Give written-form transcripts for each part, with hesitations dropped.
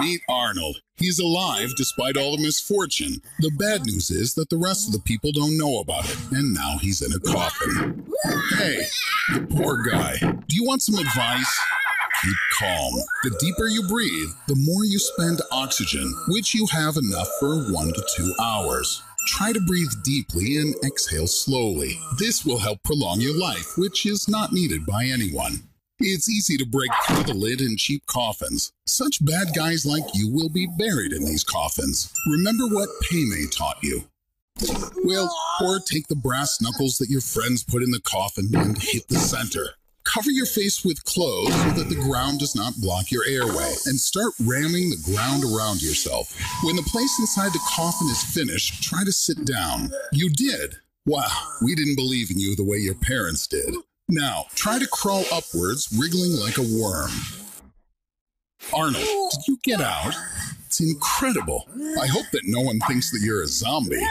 Meet Arnold. He's alive despite all the misfortune. The bad news is that the rest of the people don't know about it, and now he's in a coffin. Hey, the poor guy. Do you want some advice? Keep calm. The deeper you breathe, the more you spend oxygen, which you have enough for 1 to 2 hours. Try to breathe deeply and exhale slowly. This will help prolong your life, which is not needed by anyone. It's easy to break through the lid in cheap coffins. Such bad guys like you will be buried in these coffins. Remember what Payme taught you. Well, or take the brass knuckles that your friends put in the coffin and hit the center. Cover your face with clothes so that the ground does not block your airway, and start ramming the ground around yourself. When the place inside the coffin is finished, try to sit down. You did. Wow, we didn't believe in you the way your parents did. Now, try to crawl upwards, wriggling like a worm. Arnold, did you get out? It's incredible. I hope that no one thinks that you're a zombie.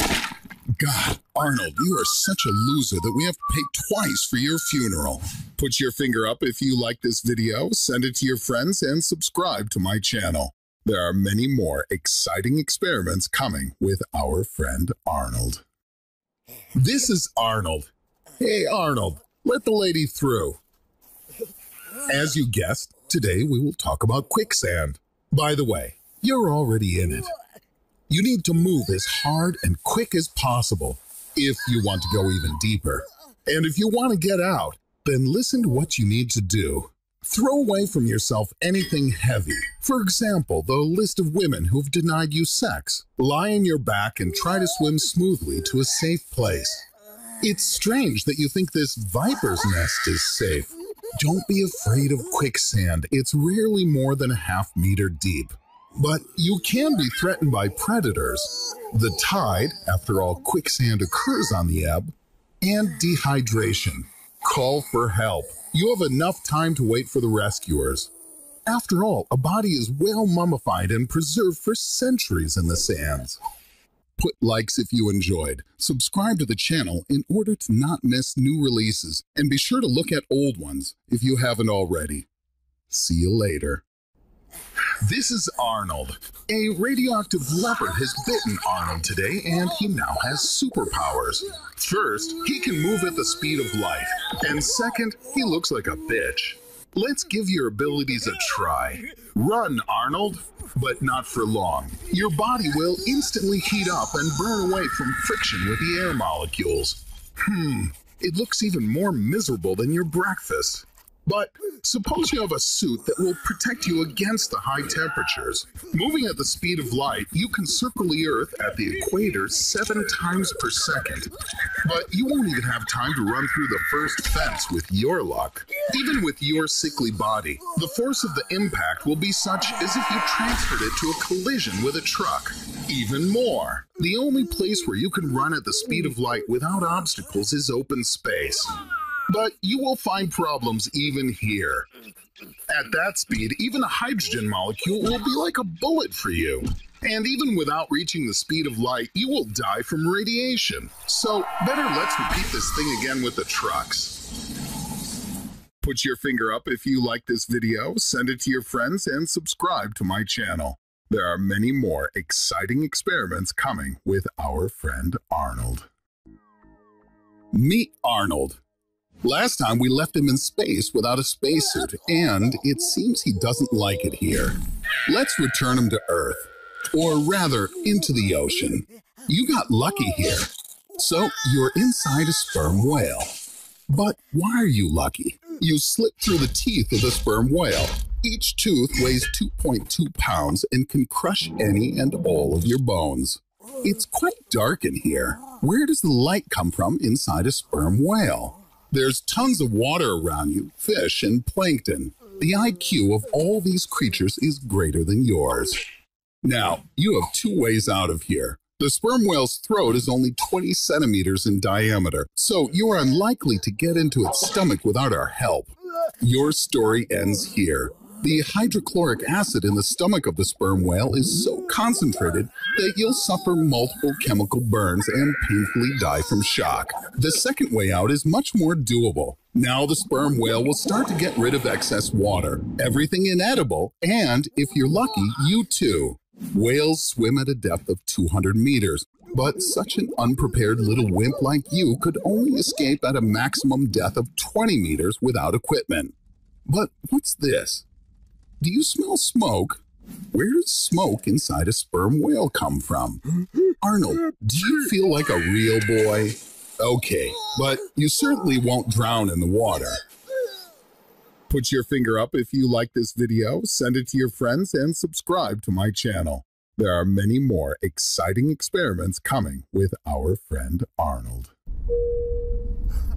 God, Arnold, you are such a loser that we have to pay twice for your funeral. Put your finger up if you like this video, send it to your friends, and subscribe to my channel. There are many more exciting experiments coming with our friend Arnold. This is Arnold. Hey, Arnold. Let the lady through. As you guessed, today we will talk about quicksand. By the way, you're already in it. You need to move as hard and quick as possible if you want to go even deeper. And if you want to get out, then listen to what you need to do. Throw away from yourself anything heavy. For example, the list of women who've denied you sex. Lie on your back and try to swim smoothly to a safe place. It's strange that you think this viper's nest is safe. Don't be afraid of quicksand. It's rarely more than a half-meter deep. But you can be threatened by predators. The tide, after all, quicksand occurs on the ebb, and dehydration. Call for help. You have enough time to wait for the rescuers. After all, a body is well mummified and preserved for centuries in the sands. Put likes if you enjoyed. Subscribe to the channel in order to not miss new releases, and be sure to look at old ones if you haven't already. See you later. This is Arnold. A radioactive leopard has bitten Arnold today, and he now has superpowers. First, he can move at the speed of light, and second, he looks like a bitch. Let's give your abilities a try. Run, Arnold, but not for long. Your body will instantly heat up and burn away from friction with the air molecules. It looks even more miserable than your breakfast. But suppose you have a suit that will protect you against the high temperatures. Moving at the speed of light, you can circle the Earth at the equator 7 times per second. But you won't even have time to run through the first fence with your luck. Even with your sickly body, the force of the impact will be such as if you transferred it to a collision with a truck. Even more, the only place where you can run at the speed of light without obstacles is open space. But you will find problems even here. At that speed, even a hydrogen molecule will be like a bullet for you. And even without reaching the speed of light, you will die from radiation. So better let's repeat this thing again with the trucks. Put your finger up if you like this video, send it to your friends, and subscribe to my channel. There are many more exciting experiments coming with our friend Arnold. Meet Arnold. Last time we left him in space without a spacesuit, and it seems he doesn't like it here. Let's return him to Earth, or rather, into the ocean. You got lucky here, so you're inside a sperm whale. But why are you lucky? You slipped through the teeth of the sperm whale. Each tooth weighs 2.2 pounds and can crush any and all of your bones. It's quite dark in here. Where does the light come from inside a sperm whale? There's tons of water around you, fish and plankton. The IQ of all these creatures is greater than yours. Now, you have 2 ways out of here. The sperm whale's throat is only 20 centimeters in diameter, so you are unlikely to get into its stomach without our help. Your story ends here. The hydrochloric acid in the stomach of the sperm whale is so concentrated that you'll suffer multiple chemical burns and painfully die from shock. The second way out is much more doable. Now the sperm whale will start to get rid of excess water, everything inedible, and if you're lucky, you too. Whales swim at a depth of 200 meters, but such an unprepared little wimp like you could only escape at a maximum depth of 20 meters without equipment. But what's this? Do you smell smoke? Where does smoke inside a sperm whale come from? Arnold, do you feel like a real boy? Okay, but you certainly won't drown in the water. Put your finger up if you like this video, send it to your friends, and subscribe to my channel. There are many more exciting experiments coming with our friend Arnold.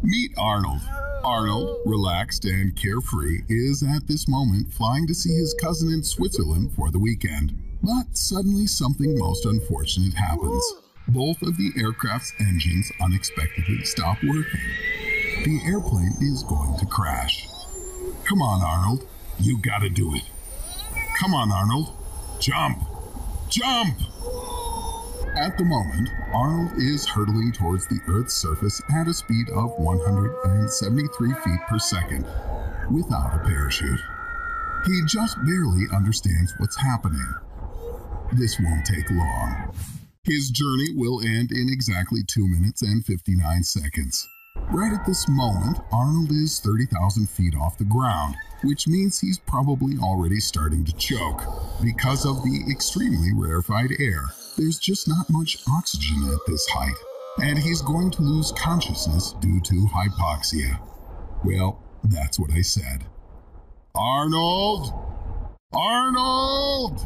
Meet Arnold. Arnold, relaxed and carefree, is at this moment flying to see his cousin in Switzerland for the weekend. But suddenly something most unfortunate happens. Both of the aircraft's engines unexpectedly stop working. The airplane is going to crash. Come on, Arnold. You gotta do it. Come on, Arnold. Jump! Jump! At the moment, Arnold is hurtling towards the Earth's surface at a speed of 173 feet per second, without a parachute. He just barely understands what's happening. This won't take long. His journey will end in exactly 2 minutes and 59 seconds. Right at this moment, Arnold is 30,000 feet off the ground, which means he's probably already starting to choke. Because of the extremely rarefied air, there's just not much oxygen at this height, and he's going to lose consciousness due to hypoxia. Well, that's what I said. Arnold! Arnold!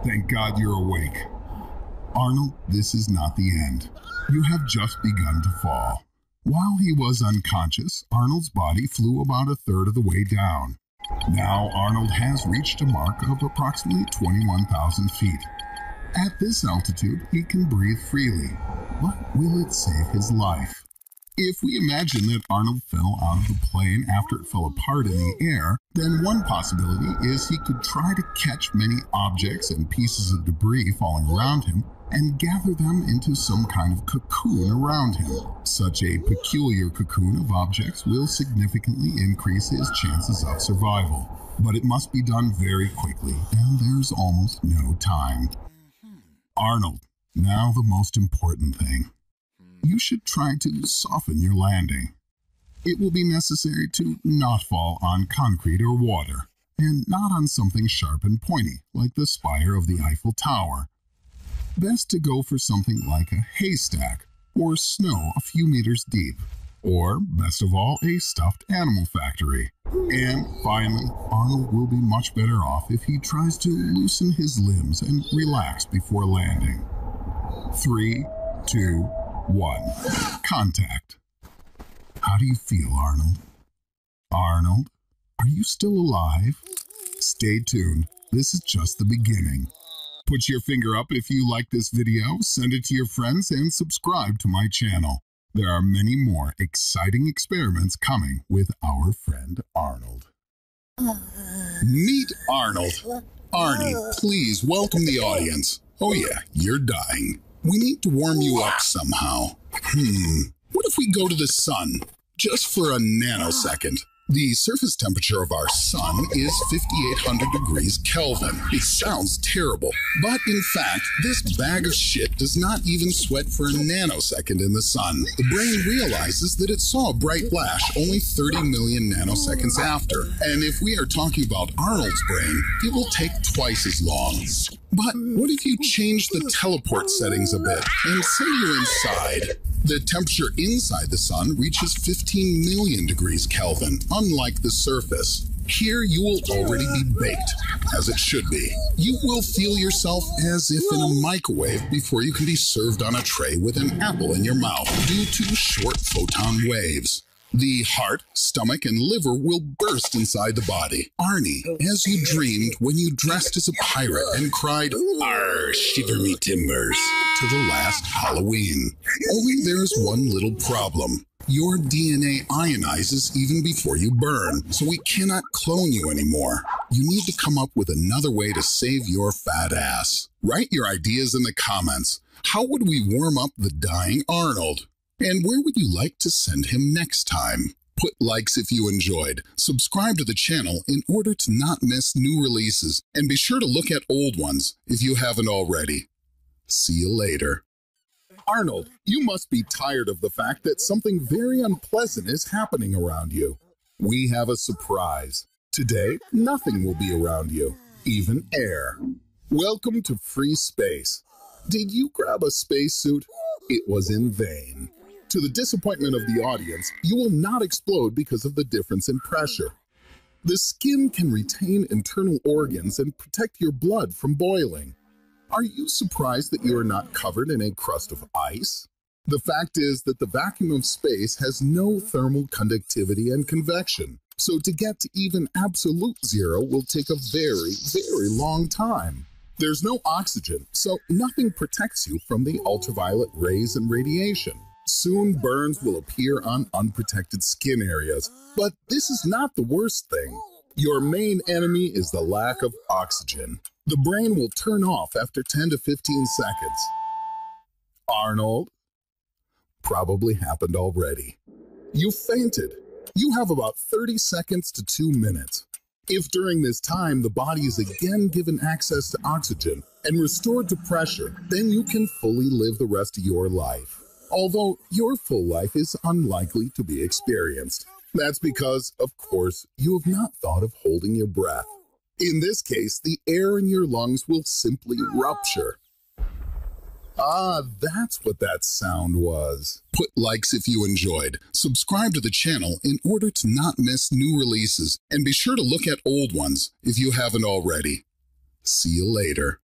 Thank God you're awake. Arnold, this is not the end. You have just begun to fall. While he was unconscious, Arnold's body flew about a third of the way down. Now Arnold has reached a mark of approximately 21,000 feet. At this altitude, he can breathe freely, but will it save his life? If we imagine that Arnold fell out of the plane after it fell apart in the air, then one possibility is he could try to catch many objects and pieces of debris falling around him and gather them into some kind of cocoon around him. Such a peculiar cocoon of objects will significantly increase his chances of survival. But it must be done very quickly, and there's almost no time. Arnold, now the most important thing. You should try to soften your landing. It will be necessary to not fall on concrete or water, and not on something sharp and pointy, like the spire of the Eiffel Tower. Best to go for something like a haystack, or snow a few meters deep, or, best of all, a stuffed animal factory. And finally, Arnold will be much better off if he tries to loosen his limbs and relax before landing. 3, 2, 1. Contact. How do you feel, Arnold? Arnold, are you still alive? Stay tuned. This is just the beginning. Put your finger up if you like this video, send it to your friends, and subscribe to my channel. There are many more exciting experiments coming with our friend Arnold. Meet Arnold. Arnie, please welcome the audience. Oh yeah, you're dying. We need to warm you up somehow. What if we go to the sun? Just for a nanosecond. The surface temperature of our sun is 5,800 degrees Kelvin. It sounds terrible, but in fact, this bag of shit does not even sweat for a nanosecond in the sun. The brain realizes that it saw a bright flash only 30 million nanoseconds after, and if we are talking about Arnold's brain, it will take twice as long. But what if you change the teleport settings a bit and send you inside? The temperature inside the sun reaches 15 million degrees Kelvin, unlike the surface. Here you will already be baked, as it should be. You will feel yourself as if in a microwave before you can be served on a tray with an apple in your mouth due to short photon waves. The heart, stomach, and liver will burst inside the body. Arnie, as you dreamed when you dressed as a pirate and cried, "Arr, shiver me timbers," to the last Halloween. Only there's one little problem. Your DNA ionizes even before you burn, so we cannot clone you anymore. You need to come up with another way to save your fat ass. Write your ideas in the comments. How would we warm up the dying Arnold? And where would you like to send him next time? Put likes if you enjoyed. Subscribe to the channel in order to not miss new releases. And be sure to look at old ones if you haven't already. See you later. Arnold, you must be tired of the fact that something very unpleasant is happening around you. We have a surprise. Today, nothing will be around you, even air. Welcome to free space. Did you grab a spacesuit? It was in vain. To the disappointment of the audience, you will not explode because of the difference in pressure. The skin can retain internal organs and protect your blood from boiling. Are you surprised that you are not covered in a crust of ice? The fact is that the vacuum of space has no thermal conductivity and convection, so to get to even absolute zero will take a very, very long time. There's no oxygen, so nothing protects you from the ultraviolet rays and radiation. Soon burns will appear on unprotected skin areas, but this is not the worst thing. Your main enemy is the lack of oxygen. The brain will turn off after 10 to 15 seconds. Arnold? Probably happened already. You fainted. You have about 30 seconds to 2 minutes. If during this time the body is again given access to oxygen and restored to pressure, then you can fully live the rest of your life. Although your full life is unlikely to be experienced. That's because, of course, you have not thought of holding your breath. In this case, the air in your lungs will simply rupture. Ah, that's what that sound was. Put likes if you enjoyed. Subscribe to the channel in order to not miss new releases. And be sure to look at old ones if you haven't already. See you later.